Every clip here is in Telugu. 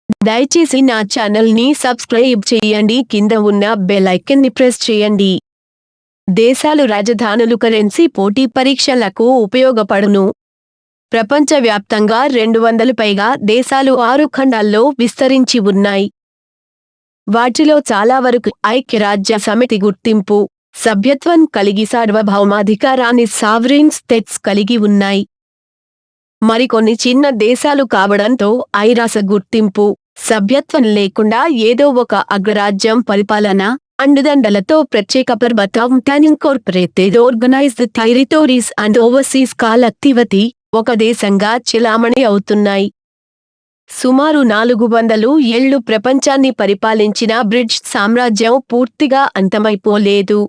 దయచేసి నా ఛానల్ని సబ్స్క్రైబ్ చేయండి. కింద ఉన్న బెల్ ఐకాన్ని ప్రెస్ చేయండి. దేశాలు రాజధానులు కరెన్సీ పోటీ పరీక్షలకు ఉపయోగపడును. ప్రపంచవ్యాప్తంగా 200 పైగా దేశాలు 6 ఖండాల్లో విస్తరించి ఉన్నాయి. వాటిలో చాలా వరకు ఐక్యరాజ్య సమితి గుర్తింపు, సభ్యత్వం కలిగి సార్వభౌమాధికారాన్ని సావరీన్ స్టేట్స్ కలిగి ఉన్నాయి. మరికొన్ని చిన్న దేశాలు కావడంతో ఐరాస గుర్తింపు, సభ్యత్వం లేకుండా ఏదో ఒక అగ్రరాజ్యం పరిపాలన, అండదండలతో ప్రత్యేక పర్వతం incorporated organised territories and overseas collectivity ఒక దేశంగా చెలామణి అవుతున్నాయి. సుమారు 400 ఏళ్లు ప్రపంచాన్ని పరిపాలించిన బ్రిటిష్ సామ్రాజ్యం పూర్తిగా అంతమైపోలేదు.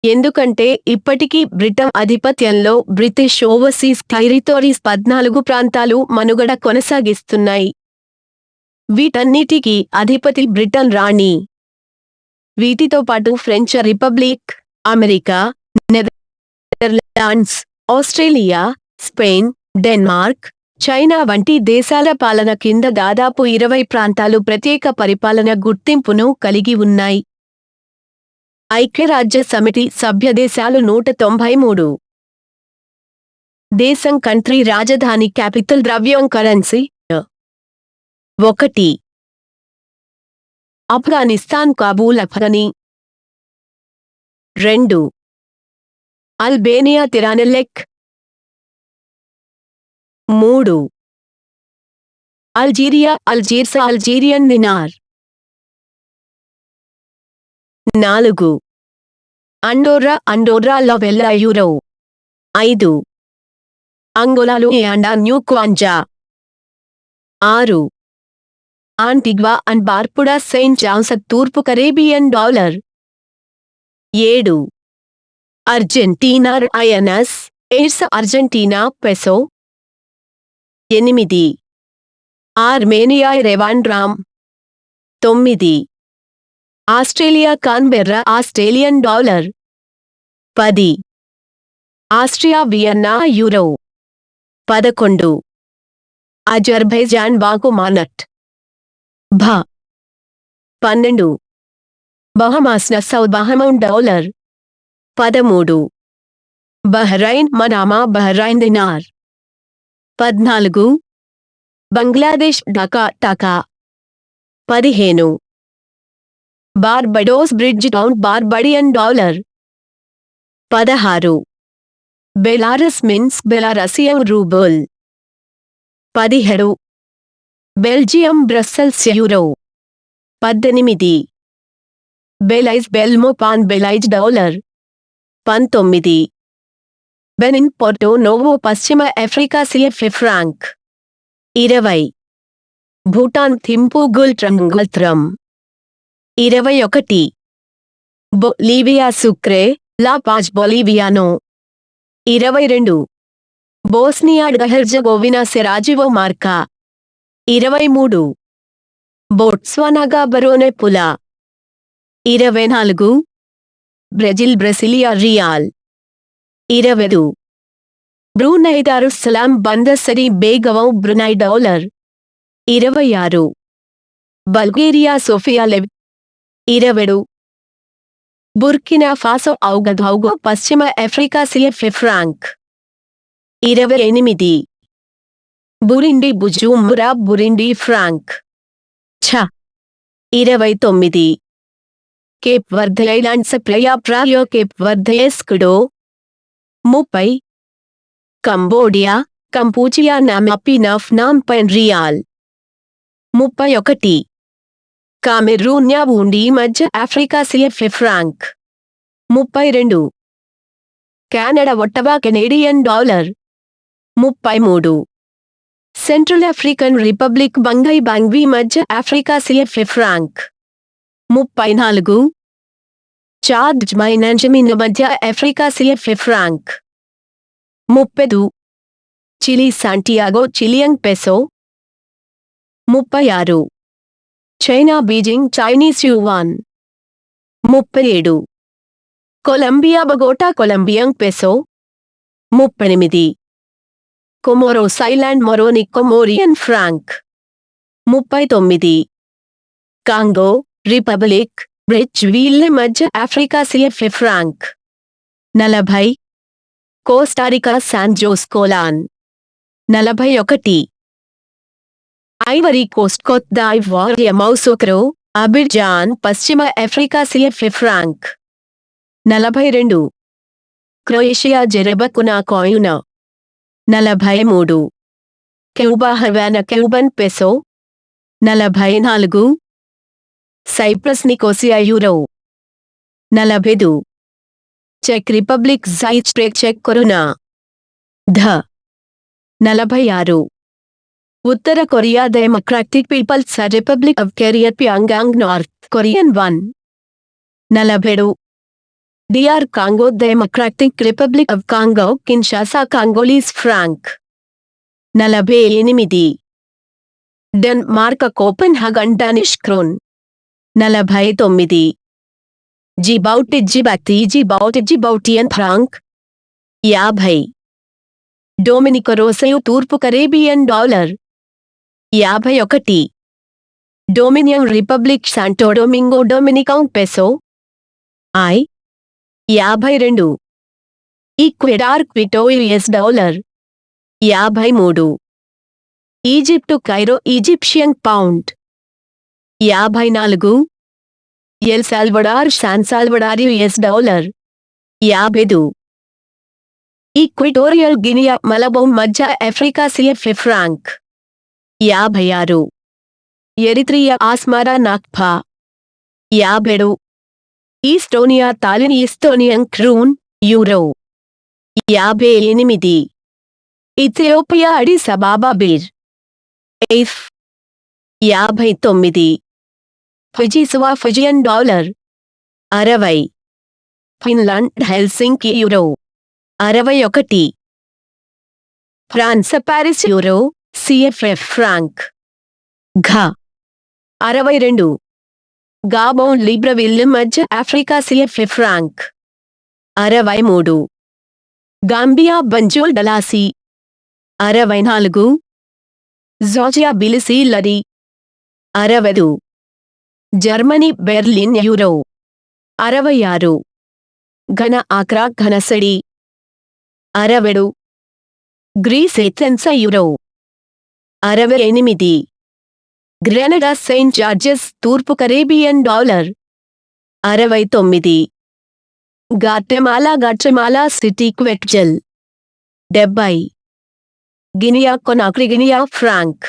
ఎందుకంటే ఇప్పటికీ బ్రిటన్ ఆధిపత్యంలో బ్రిటిష్ ఓవర్సీస్ టెరిటోరీస్ 14 ప్రాంతాలు మనుగడ కొనసాగిస్తున్నాయి. వీటన్నిటికీ అధిపతి బ్రిటన్ రాణి. వీటితో పాటు French republic, America, Netherlands, Australia, Spain, Denmark, China వంటి దేశాల పాలన కింద దాదాపు 20 ప్రాంతాలు ప్రత్యేక పరిపాలన గుర్తింపును కలిగి ఉన్నాయి. ఐక్యరాజ్య సమితి సభ్యదేశాలు 193. దేశం కంట్రీ రాజధాని క్యాపిటల్ ద్రవ్యం currency 1. Afghanistan Kabul afghani 2. Albania Tirane lek 3. Algeria Algiers Algerian dinar 4. Andorra Andorra la Vella euro 5. Angola Luanda new kwanza 6. Antigua and Barbuda Saint John's తూర్పు Caribbean dollar 7. Argentina Buenos Aires Argentina peso 8. Armenia Yerevan dram 9. Australia Canberra Australian dollar 10. Austria Vienna euro 11. Azerbaijan Baku manat 12. Bahamas Nassau Bahamian dollar 13. Bahrain Manama Bahrain dinar 14. Bangladesh Dhaka taka 15. Barbados Bridgetown Barbadian dollar 16. Belarus Minsk Belarusian rouble 17. Belgium Brussels euro 18. Belize Belmopan Belize dollar 19. Benin Porto Novo పశ్చిమ Africa CF franc 20. Bhutan Thimphu ngultrum 21. Bolivia Sucre La Paz boliviano 22. Bosnia Herzegovina Sarajevo marka 23. Botswana Gaborone pula 24. Brazil Brasilia real 20. Brunei Darussalam Bandar Seri Begawan Brunei dollar 26. Bulgaria Sofia lev 27. Burkina Faso ఔగధౌగో పశ్చిమ Africa CF franc 28. Burundi Bujumbura Burundi franc 29. Cape Verde Islands Praia ప్రాయో Cape Verde escudo 30. Cambodia Kampuchea నామాపినఫ్ నాంపెన్ రియాల్ 31. కామెరూన్ యావూండి మధ్య Africa CF franc 32. Canada Ottawa Canadian dollar 33. Central African Republic Bangui Bangui మధ్య Africa CF franc 34. Chad N'Djamena మధ్య Africa CF franc 30. Chile Santiago Chilean peso 36. China Beijing Chinese yuan 37. Colombia Bogota Colombian peso 38. Comoros island మొరోనిక్ Comorian franc 39. Congo Republic Brazzaville మధ్య Africa CFA franc. 40. Costa Rica San Jose colon. 41. Ivory Coast Cote d'Ivoire Yamoussoukro Abidjan పశ్చిమ ఆఫ్రికా CFA ఫ్రాంక్. 42. క్రొయేషియా జెరబకునా కాయునా. 43. Cuba Havana Cuban peso. 44. Cyprus Nicosia euro. 45. చెక్ రిపబ్లిక్ జైచ్ట్రేక్ చెక్ కొరునా. 46. ఉత్తర Korea Democratic People's Republic of Korea Pyongyang North Korean 1. 47. DR Congo Democratic Republic of Congo Kinshasa Congolese franc. 48. Denmark Copenhagen Danish krone. 49. Djiboutian franc. 50. Dominica Roseau తూర్పు Caribbean dollar. 51. Dominion Republic Santo Domingo Dominican peso. 52. Ecuador Quito US dollar. 53. Egypt Cairo Egyptian pound. 54. El Salvador San Salvador US dollar. 55. Equatorial Guinea Malabo మధ్య Africa CFA franc. 56. Eritrea Asmara nakfa. 57. Estonia Tallinn Estonian kroon euro. 58. Ethiopia Addis Ababa birr. 59. Fiji Suva Fijian dollar. 60. Finland Helsinki euro. 61. France Paris euro CFA franc. 62. Gabon Libreville మధ్య Africa CFA franc. 63. Gambia Banjul dalasi. 64. Georgia Tbilisi lari. 60. Germany Berlin euro. 66. Ghana Accra Ghana cedi. 60. Greece Athens euro. 68. Grenada Saint George's తూర్పు Caribbean dollar. 69. Guatemala City quetzal. 70. Guinea Conakry Guinea franc.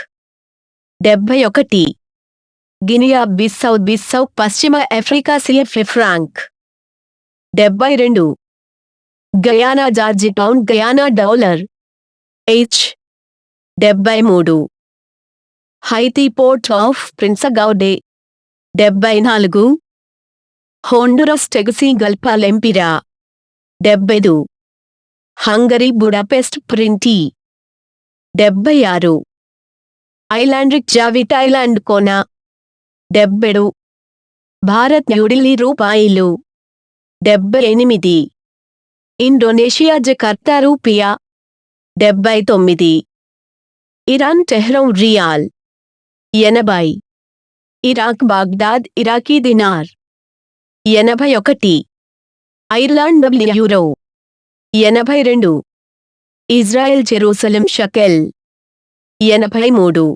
71. Guinea Bissau పశ్చిమ Africa CFA franc. 72. Guyana Georgetown Guyana dollar. 73. Haiti Port of Prince gourde. 74. Honduras Tegucigalpa lempira. 75. Hungary Budapest ప్రింటీ. 76. ఐలాండ్రిక్ జావిట్ ఐలాండ్ కోనా. 77. భారత్ న్యూఢిల్లీ రూపాయిలు. 78. Indonesia Jakarta rupiah. 79. Iran Tehran rial. 80. Iraq Baghdad Iraqi dinar. 81. Ireland euro. 82. Israel Jerusalem shekel. 83.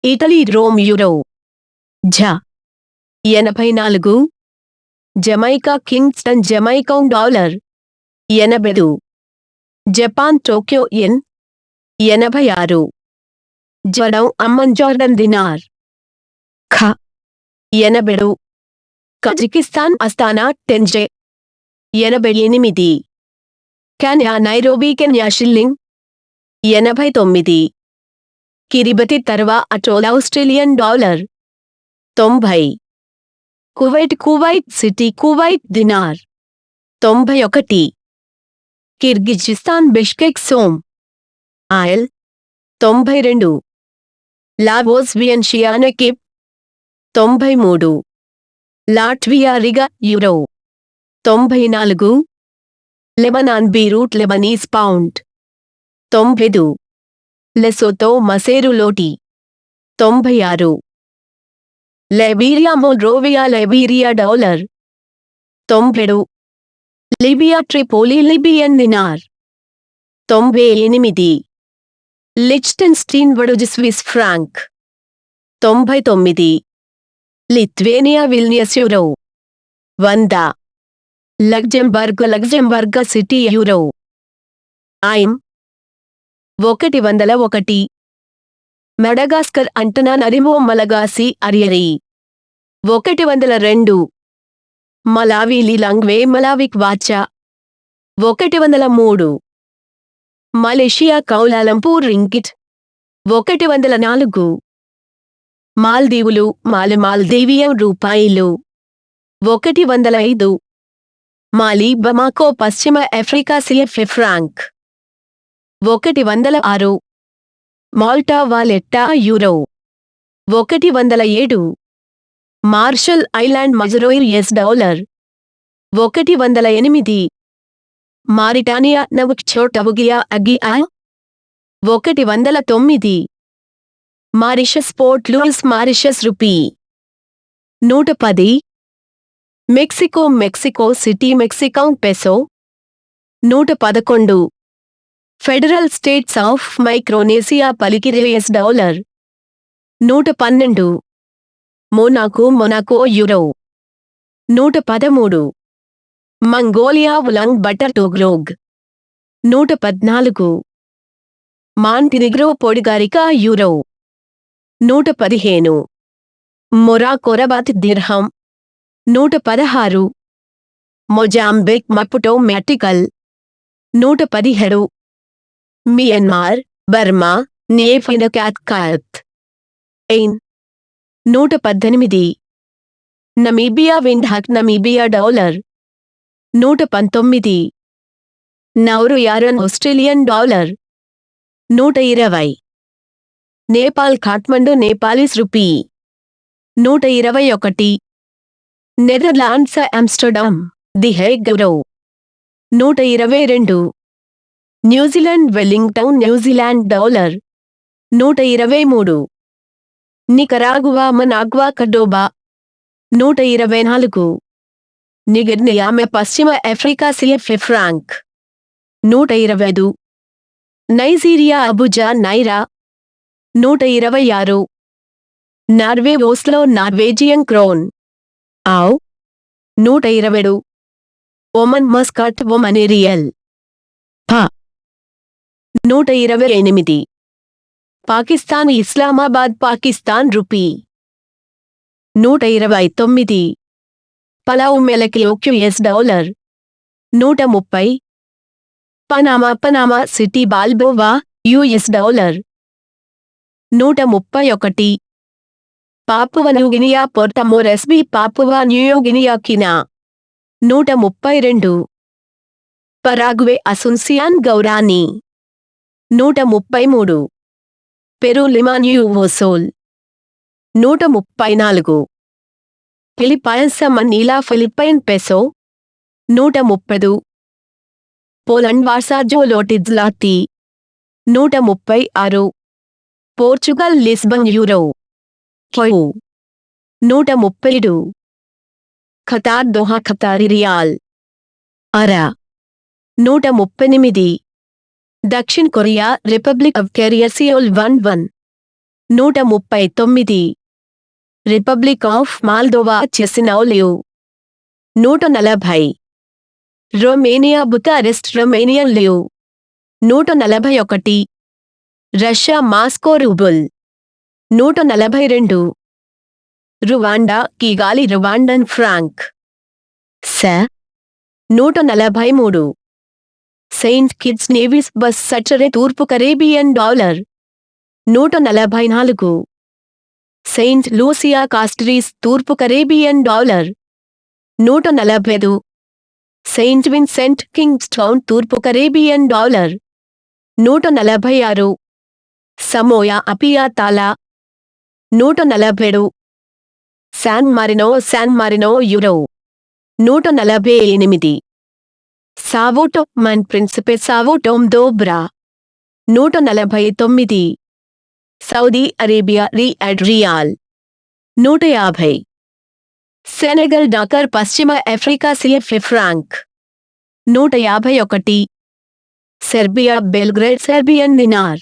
Italy Rome euro. 84. Jamaica Kingston Jamaican dollar. 80. Japan Tokyo yen. 86. German dinar. 80. Kazakhstan Astana tenge. 88. Kenya Nairobi Kenya shilling. 89. Kiribati Tarawa atoll Australian dollar. 90. Kuwait City Kuwait dinar. 91. Kyrgyzstan Bishkek soan ఆయిల్. 92. Laos Vientiane kip. 93. Latvia Riga euro. 94. Lebanon Beirut Lebanese pound. 95. Lesotho Maseru loti. 96. Liberia మోల్డోవియా Liberia dollar 97. Libya Tripoli Libyan dinar 98. Liechtenstein Vaduz Swiss franc 99. Lithuania Vilnius euro 100. Luxembourg City euro ఐమ్ 101. Madagascar Antananarivo Malagasy ariary 102. Malawi Lilongwe మలావిక్ వాచా 103. Malaysia Kuala Lumpur ringgit 104. మాల్దీవులు మాల్దీవియన్ రూపాయిలు 105. మాలి బమాకో పశ్చిమ Africa CF franc 106. Malta Valletta euro 107. Marshall Island మజరోయిర్ డాలర్ 108. మారిటానియా నవుక్చోటవుగియా అగియా 109. Mauritius Port Louis Mauritius rupee 110. Mexico City Mexican peso 111. Federal States of Micronesia Palikir US dollar 112. Monaco euro 113. Mongolia Ulan Bator togrog 114. Montenegro Podgorica euro 115. Morocco Rabat dirham 116. Mozambique Maputo metical 117. Myanmar Burma నేఫినకాత్ 118. Namibia Windhoek Namibia dollar 119. Nauru Yaren Australian dollar 120. Nepal Kathmandu Nepalese rupee 121. Netherlands Amsterdam the Hague euro 122. New Zealand Wellington New Zealand dollar 123. Nicaragua Managua Cordoba 124. Niger Niamey పశ్చిమ Africa CF franc 125. Nigeria Abuja naira 126. Norway Oslo Norwegian krone ఆవ్ 127. ఒమన్ మస్కట్ ఒమనేరియల్ ప 128. Pakistan Islamabad Pakistan rupee 129. Palau Melekeok US dollar 130. Panama City balboa US dollar 131. Papua New Guinea Port Moresby Papua New Guinea kina 132. Paraguay Asuncion guarani 133. Peru Lima nuevo sol 134. Philippines Manila Philippine peso 130. Poland వార్సాజో లోటిజ్లాతి 136. Portugal Lisbon euro 137. Qatar Doha Qatari riyal అరా 138. దక్షిణ Korea Republic of Korea Seoul 11 139. Republic of Moldova Chisinau leu 140. Romania Bucharest Romanian leu 141. Russia Moscow ruble 142. Rwanda Kigali Rwandan franc స 143. Saint Kitts Nevis Basseterre తూర్పు Caribbean dollar 144. Saint Lucia Castries తూర్పు Caribbean dollar 145. Saint Vincent Kingstown తూర్పు కరేబియన్ డాలర్ 146. సమోయా అపియా తాలా 147. San Marino euro 148. Sao Tome and Principe Sao Tome dobra 149. Saudi Arabia riyal 150. Senegal Dakar పశ్చిమ Africa CF franc 151. Serbia Belgrade Serbian dinar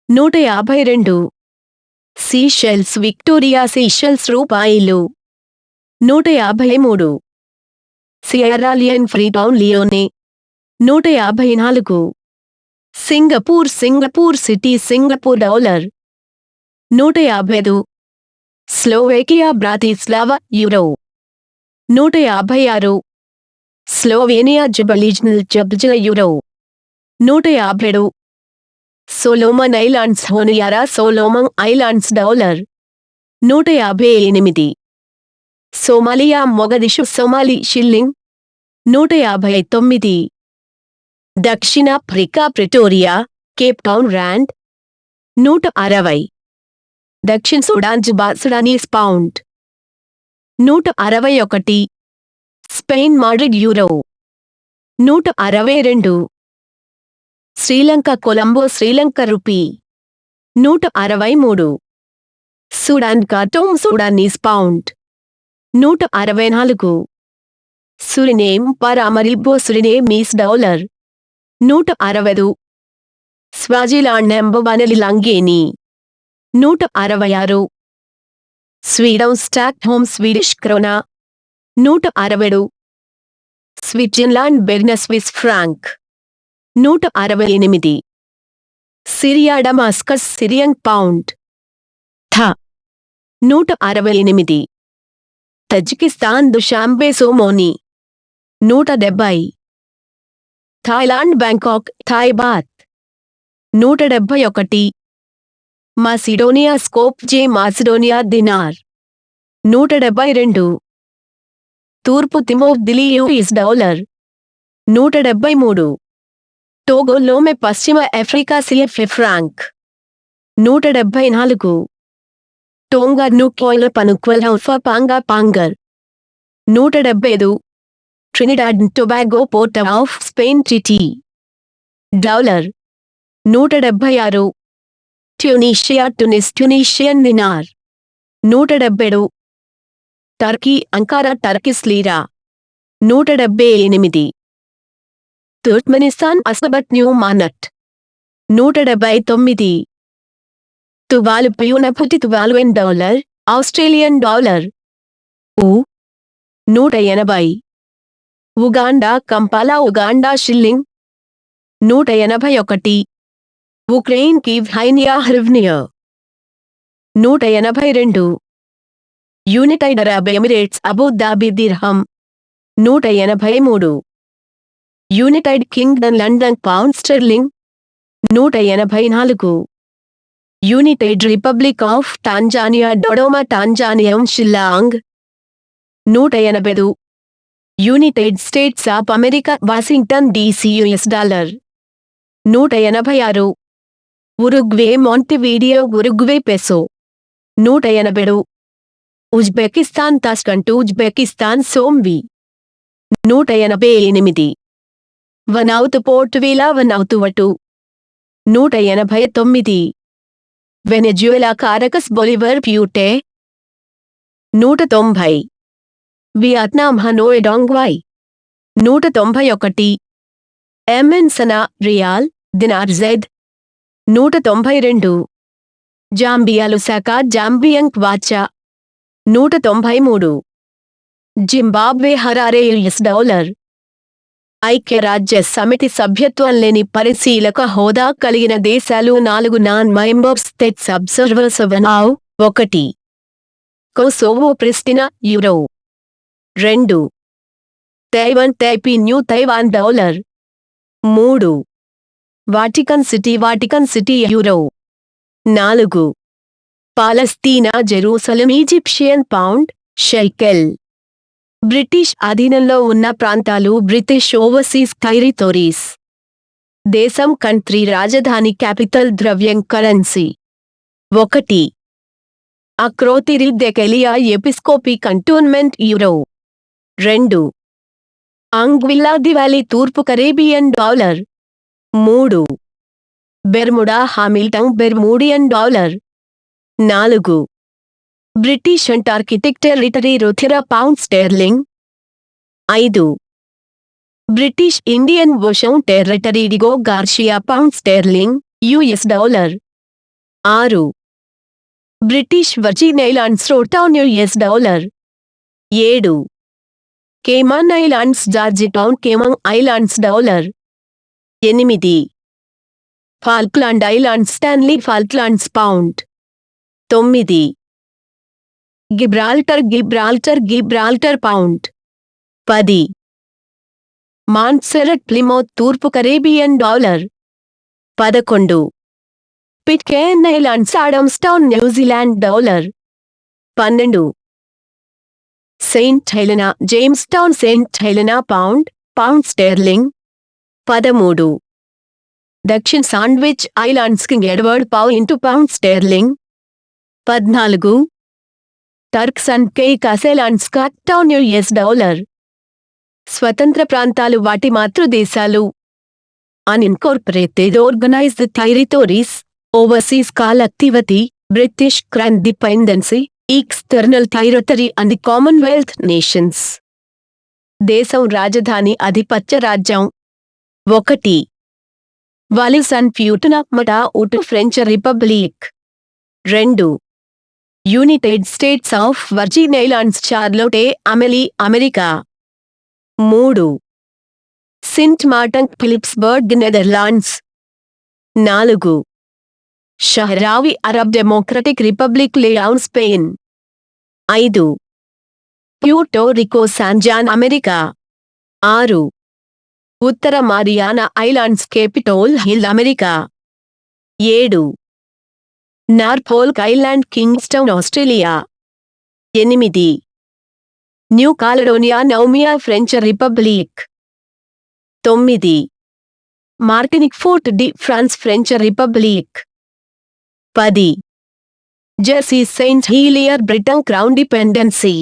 152. Seychelles Victoria Seychelles రూపాయలు 153. Sierra Leone Freetown leone 154. Singapore City Singapore dollar 155. Slovakia Bratislava euro 156. Slovenia Ljubljana euro 157. Solomon Islands Honiara Solomon Islands dollar 158. Somalia Mogadishu Somali shilling 159. దక్షిణాఫ్రికా ప్రిటోరియా కేప్ టౌన్ ర్యాండ్ 160. దక్షిణ Sudan Sudanese pound 161. Spain Madrid euro 162. Sri Lanka Colombo Sri Lanka rupee 163. Sudan Khartoum Sudanese pound 164. Suriname Paramaribo Surinamese dollar 160. Swaziland నెంబవనలి లంగేని 166. Sweden Stockholm Swedish krona 160. Switzerland Bern Swiss franc 168. Syria Damascus Syrian pound 168. Tajikistan Dushanbe somoni 170. Thailand Bangkok Thai baht 171. Macedonia Skopje Macedonia dinar 172. తూర్పు Timor Dili US dollar 173. Togo Lome పశ్చిమ ఆఫ్రికా సిఎఫ్ ఫ్రాంక్ 174. టోంగా నూక్వెల్ పనుక్వెల్ హౌఫా పాంగా పాంగర్ 175. Trinidad Tobago Port of Spain TT dollar 176. Tunisia Tunisian dinar 177. Turkey Ankara Turkish lira 178. Turkmenistan అస్బట్ new manat 179. Tuvalu Funafuti Tuvaluan dollar Australian dollar 180. Uganda Kampala Uganda shilling 181. Ukraine Kiev హైనియా hryvnia 182. United Arab Emirates Abu Dhabi dirham 183. United Kingdom London pound sterling 184. United Republic of Tanzania Dodoma Tanzanian shilling 180. United States of America Washington DC US dollar 186. Uruguay Montevideo Uruguay peso 180. Uzbekistan Tashkent Uzbekistan సోమ్వి 188. వనౌతు పోర్టువేలా వనౌతువటు 189. వెనెజుయలా కారకస్ బొలివర్ ప్యూటే 190. వియత్నాం హనోయ్ డాంగ్వాయ్ 191. ఎమెన్ సనా రియాల్ దినార్ జెడ్ 192. Zambia Lusaka Zambian kwacha 193. Zimbabwe Harare US dollar. ఐక్యరాజ్య సమితి సభ్యత్వం లేని పరిశీలక హోదా కలిగిన దేశాలు 4 non member states observers 1. Kosovo Pristina euro 2. Taiwan Taipei New Taiwan dollar 3. Vatican City euro 4. పాలస్తీనా Jerusalem Egyptian pound shekel. British అధీనంలో ఉన్న ప్రాంతాలు బ్రిటిష్ ఓవర్సీస్ టెరిటోరీస్. దేశం కంట్రీ రాజధాని క్యాపిటల్ ద్రవ్యం currency 1. Akrotiri Dhekelia Episkopi cantonment euro 2. Anguilla దివాలి తూర్పు Caribbean dollar 3. Bermuda Hamilton Bermudian dollar. 4. British Antarctic Territory Rothera pound sterling. 5. British Indian Ocean Territory Diego Garcia pound sterling, US dollar. 6. British Virgin Islands Road Town US dollar. 7. Cayman Islands Georgetown Cayman Islands dollar. 8. ఫాల్క్లాండ్ islands Stanley Falklands pound. 9. Gibraltar pound. 10. Montserrat Plymouth తూర్పు Caribbean dollar. 11. Pitcairn Islands Adamstown New Zealand dollar. 12. Saint Helena Jamestown Saint Helena pound sterling. 13. దక్షిణ Sandwich Islands King Edward pound sterling. 14. Turks and Caicos Islands Cockburn Town US dollar. స్వతంత్ర ప్రాంతాలు వాటి మాతృదేశాలు. Unincorporated organized territories, overseas collectivity, British crown dependency, external territory and Commonwealth nations. దేశం రాజధాని ఆధిపత్య రాజ్యం. 1. Wallis and Futuna Mata-Utu French republic. 2. United States of Virgin Islands Charlotte Amalie America. 3. Saint Martin Philipsburg Netherlands. 4. Sahrawi Arab Democratic Republic Laayoune Spain. 5. Puerto Rico San Juan America. 6. ఉత్తర Mariana Islands Capitol Hill America. 7. Norfolk Island Kingstown Australia. 8. New Caledonia Noumea French Republic. 9. Martinique Fort de France French Republic. 10. Jersey Saint Helier Britain crown dependency.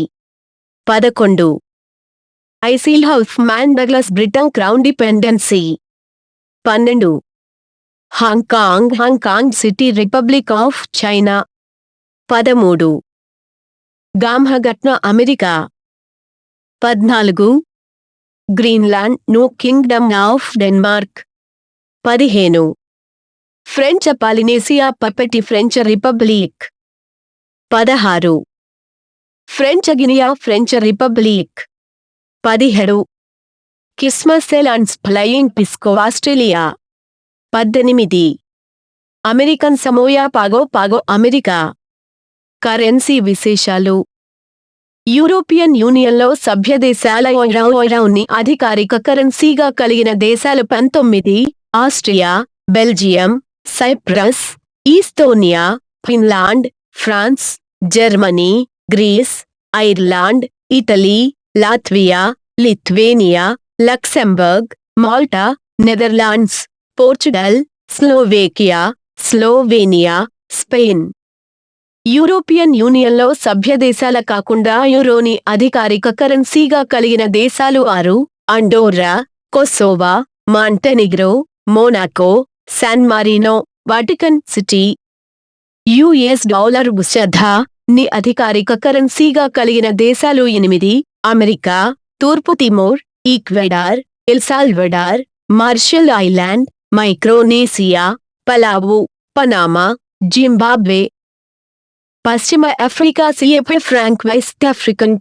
11. Isle of Man Douglas Britain crown dependency. 12. Hong Kong city Republic of China. 13. Guam Hagatna America. 14. Greenland Nuuk Kingdom of Denmark. 15. French Polynesia Papeete French Republic. 16. French Guiana French Republic. 17. Christmas Islands Flying Fish Cove Australia. 18. American Samoa Pago America. Currency విశేషాలు. యూరోపియన్ యూనియన్లో సభ్యదేశాల యూరోని అధికారిక కరెన్సీగా కలిగిన దేశాలు 19. Austria, Belgium, Cyprus, Estonia, Finland, France, Germany, Greece, Ireland, Italy, Latvia, Lithuania, Luxembourg, Malta, Netherlands, Portugal, Slovenia, Spain. European యూనియన్లో సభ్యదేశాల కాకుండా యూరోని అధికారిక కరెన్సీగా కలిగిన దేశాలు 6. Andorra, Kosovo, Montenegro, Monaco, San Marino, Vatican City. US dollar ని అధికారిక కరెన్సీగా కలిగిన దేశాలు 8. అమెరికా, తూర్పు Timor, Ecuador, El Salvador, Marshall Island, Micronesia, Palau, Panama, Zimbabwe. పశ్చిమ Africa franc West African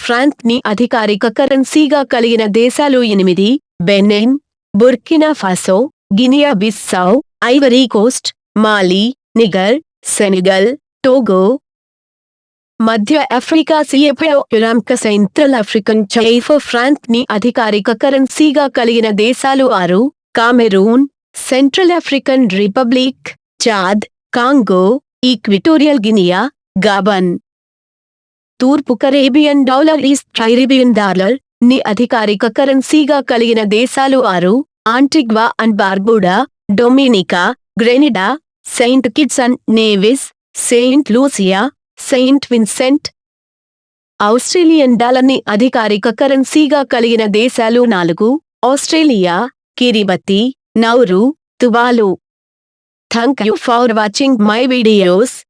franc ని అధికారిక కరెన్సీగా కలిగిన దేశాలు 8. Benin, Burkina Faso, Guinea Bissau, Ivory Coast, Mali, Niger, Senegal, Togo. మధ్య ఆఫ్రికా సెంట్రల్ ఆఫ్రికన్ ఫ్రాంక్ ని అధికారిక కరెన్సీగా కలిగిన దేశాలు 6. Cameroon, Central African republic, Chad, Congo, Equatorial Guinea, Gabon. తూర్పు Caribbean dollar East Caribbean dollar ని అధికారిక కరెన్సీగా కలిగిన దేశాలు 6. Antigua and Barbuda, Dominica, Grenada, Saint Kitts and Nevis, Saint Lucia, Saint Vincent. Australian dollar ని అధికారిక కరెన్సీగా కలిగిన దేశాలు 4. Australia, Kiribati, Nauru, Tuvalu. Thank you for watching my videos.